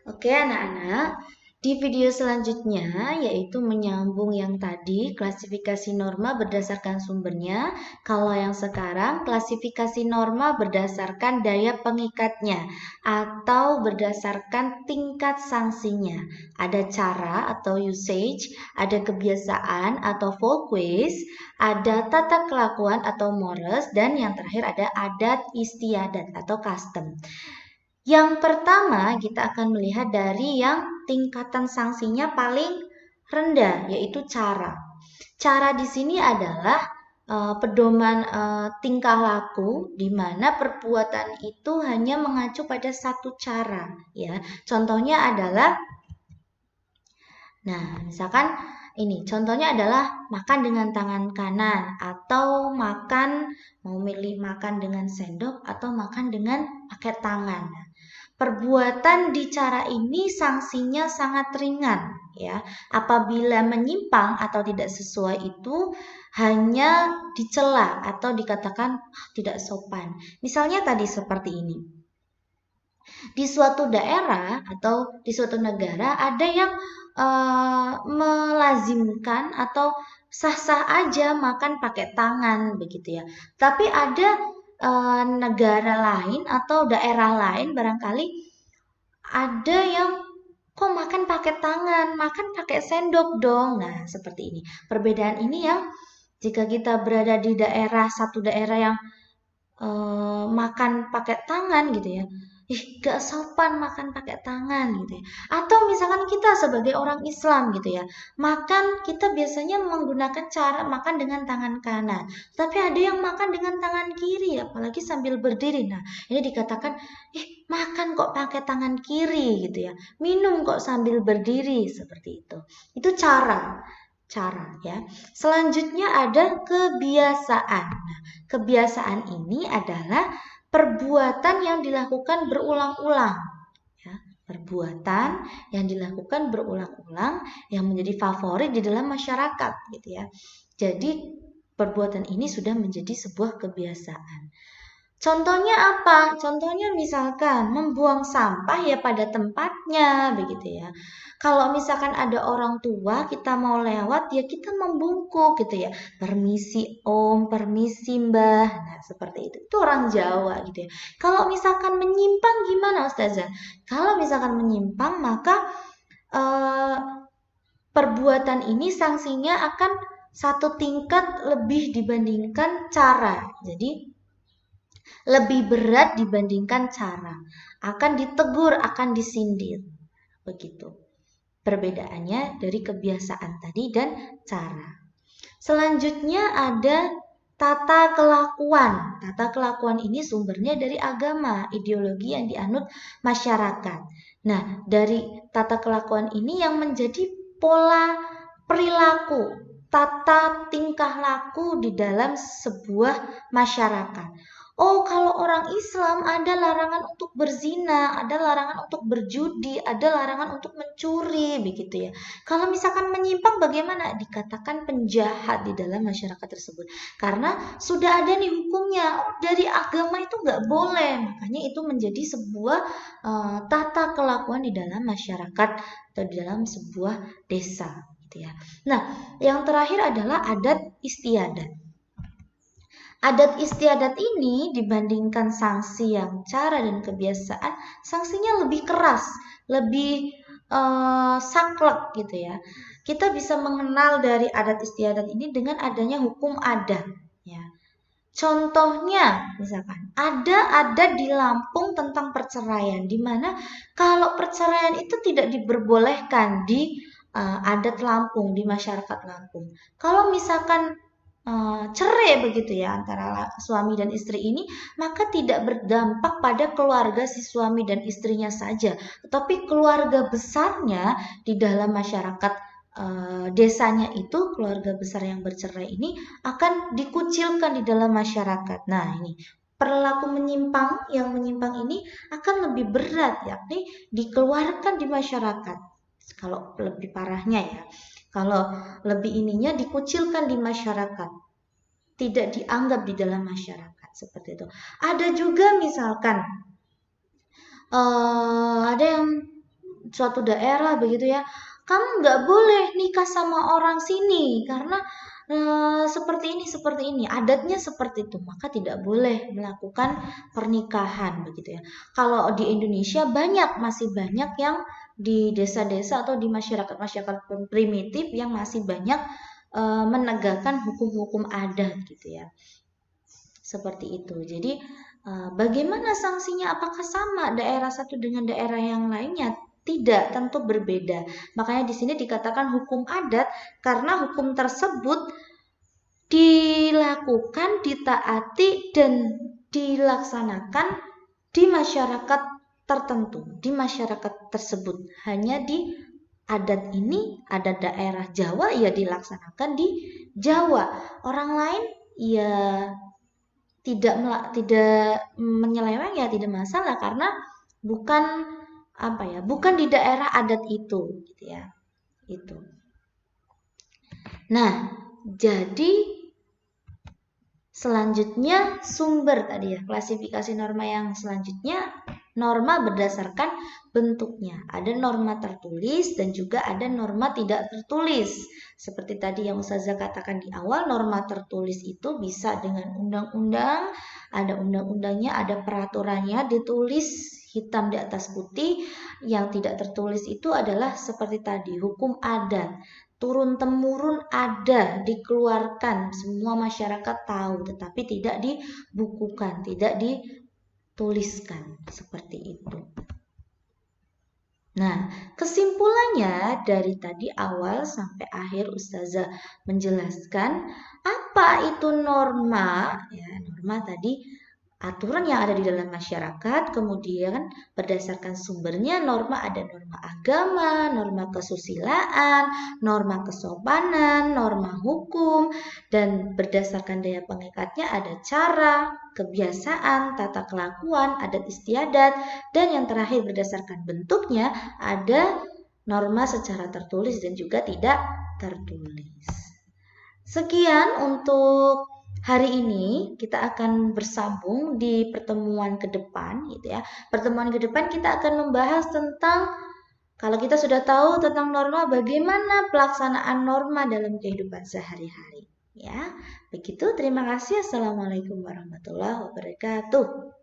Oke anak-anak, di video selanjutnya yaitu menyambung yang tadi klasifikasi norma berdasarkan sumbernya. Kalau yang sekarang klasifikasi norma berdasarkan daya pengikatnya atau berdasarkan tingkat sanksinya. Ada cara atau usage, ada kebiasaan atau folkways, ada tata kelakuan atau mores, dan yang terakhir ada adat istiadat atau custom. Yang pertama, kita akan melihat dari yang tingkatan sanksinya paling rendah, yaitu cara. Cara di sini adalah pedoman tingkah laku, di mana perbuatan itu hanya mengacu pada satu cara. Ya, contohnya adalah, nah, misalkan ini contohnya adalah makan dengan tangan kanan atau mau milih makan dengan sendok atau makan dengan pakai tangan. Perbuatan di cara ini sanksinya sangat ringan ya. Apabila menyimpang atau tidak sesuai itu hanya dicela atau dikatakan tidak sopan. Misalnya tadi seperti ini. Di suatu daerah atau di suatu negara ada yang melazimkan atau sah-sah aja makan pakai tangan begitu ya. Tapi ada negara lain atau daerah lain barangkali ada yang kok makan pakai tangan, makan pakai sendok dong. Nah, seperti ini. Perbedaan ini yang jika kita berada di satu daerah yang makan pakai tangan gitu ya. Gak sopan makan pakai tangan gitu ya. Atau misalkan kita sebagai orang Islam gitu ya. Makan kita biasanya menggunakan cara makan dengan tangan kanan. Tapi ada yang makan dengan tangan kiri apalagi sambil berdiri. Nah, ini dikatakan makan kok pakai tangan kiri gitu ya. Minum kok sambil berdiri seperti itu. Itu cara ya. Selanjutnya ada kebiasaan. Nah, kebiasaan ini adalah perbuatan yang dilakukan berulang-ulang ya. Perbuatan yang dilakukan berulang-ulang yang menjadi favorit di dalam masyarakat gitu ya. Jadi perbuatan ini sudah menjadi sebuah kebiasaan. Contohnya apa? Contohnya misalkan membuang sampah ya pada tempatnya begitu ya. Kalau misalkan ada orang tua kita mau lewat ya kita membungkuk gitu ya. Permisi Om, permisi Mbah. Nah, seperti itu. Itu orang Jawa gitu ya. Kalau misalkan menyimpang gimana Ustazah? Kalau misalkan menyimpang maka eh, perbuatan ini sanksinya akan satu tingkat lebih dibandingkan cara. Jadi lebih berat dibandingkan cara. Akan ditegur, akan disindir. Begitu. Perbedaannya dari kebiasaan tadi dan cara. Selanjutnya ada tata kelakuan. Tata kelakuan ini sumbernya dari agama, ideologi yang dianut masyarakat. Nah, dari tata kelakuan ini yang menjadi pola perilaku, tata tingkah laku di dalam sebuah masyarakat. Oh, kalau orang Islam ada larangan untuk berzina, ada larangan untuk berjudi, ada larangan untuk mencuri, begitu ya. Kalau misalkan menyimpang bagaimana? Dikatakan penjahat di dalam masyarakat tersebut. Karena sudah ada nih hukumnya, dari agama itu nggak boleh. Makanya itu menjadi sebuah tata kelakuan di dalam masyarakat atau di dalam sebuah desa. Gitu ya. Nah, yang terakhir adalah adat istiadat. Adat istiadat ini dibandingkan sanksi yang cara dan kebiasaan, sanksinya lebih keras, lebih saklek gitu ya. Kita bisa mengenal dari adat istiadat ini dengan adanya hukum adat. Ya. Contohnya, misalkan ada adat di Lampung tentang perceraian, di mana kalau perceraian itu tidak diperbolehkan di adat Lampung, di masyarakat Lampung. Kalau misalkan cerai begitu ya antara suami dan istri ini, maka tidak berdampak pada keluarga si suami dan istrinya saja, tetapi keluarga besarnya di dalam masyarakat desanya itu, keluarga besar yang bercerai ini akan dikucilkan di dalam masyarakat. Nah, ini perilaku yang menyimpang ini akan lebih berat, yakni dikeluarkan di masyarakat. Kalau lebih parahnya ya, kalau lebih ininya dikucilkan di masyarakat, tidak dianggap di dalam masyarakat seperti itu. Ada juga misalkan ada yang suatu daerah begitu ya, kamu nggak boleh nikah sama orang sini karena seperti ini, adatnya seperti itu, maka tidak boleh melakukan pernikahan begitu ya. Kalau di Indonesia masih banyak yang di desa-desa atau di masyarakat-masyarakat primitif yang masih banyak menegakkan hukum-hukum adat gitu ya. Seperti itu. Jadi bagaimana sanksinya? Apakah sama daerah satu dengan daerah yang lainnya? Tidak, tentu berbeda. Makanya di sini dikatakan hukum adat karena hukum tersebut dilakukan, ditaati dan dilaksanakan di masyarakat tertentu, di masyarakat tersebut. Hanya di adat ini, adat daerah Jawa ya dilaksanakan di Jawa. Orang lain ya tidak menyeleweng ya tidak masalah karena bukan bukan di daerah adat itu gitu ya. Itu. Nah, jadi selanjutnya sumber tadi ya, klasifikasi norma yang selanjutnya norma berdasarkan bentuknya. Ada norma tertulis dan juga ada norma tidak tertulis. Seperti tadi yang Ustazah katakan di awal, norma tertulis itu bisa dengan undang-undang, ada undang-undangnya, ada peraturannya ditulis hitam di atas putih. Yang tidak tertulis itu adalah seperti tadi, hukum adat. Turun-temurun ada, dikeluarkan, semua masyarakat tahu, tetapi tidak dibukukan, tidak dituliskan, seperti itu. Nah, kesimpulannya dari tadi awal sampai akhir Ustazah menjelaskan apa itu norma. Ya, norma tadi aturan yang ada di dalam masyarakat, kemudian berdasarkan sumbernya norma ada norma agama, norma kesusilaan, norma kesopanan, norma hukum, dan berdasarkan daya pengikatnya ada cara, kebiasaan, tata kelakuan, adat istiadat, dan yang terakhir berdasarkan bentuknya ada norma secara tertulis dan juga tidak tertulis. Sekian untuk hari ini, kita akan bersambung di pertemuan ke depan gitu ya. Pertemuan ke depan kita akan membahas tentang kalau kita sudah tahu tentang norma, bagaimana pelaksanaan norma dalam kehidupan sehari-hari ya. Begitu, terima kasih. Assalamualaikum warahmatullahi wabarakatuh.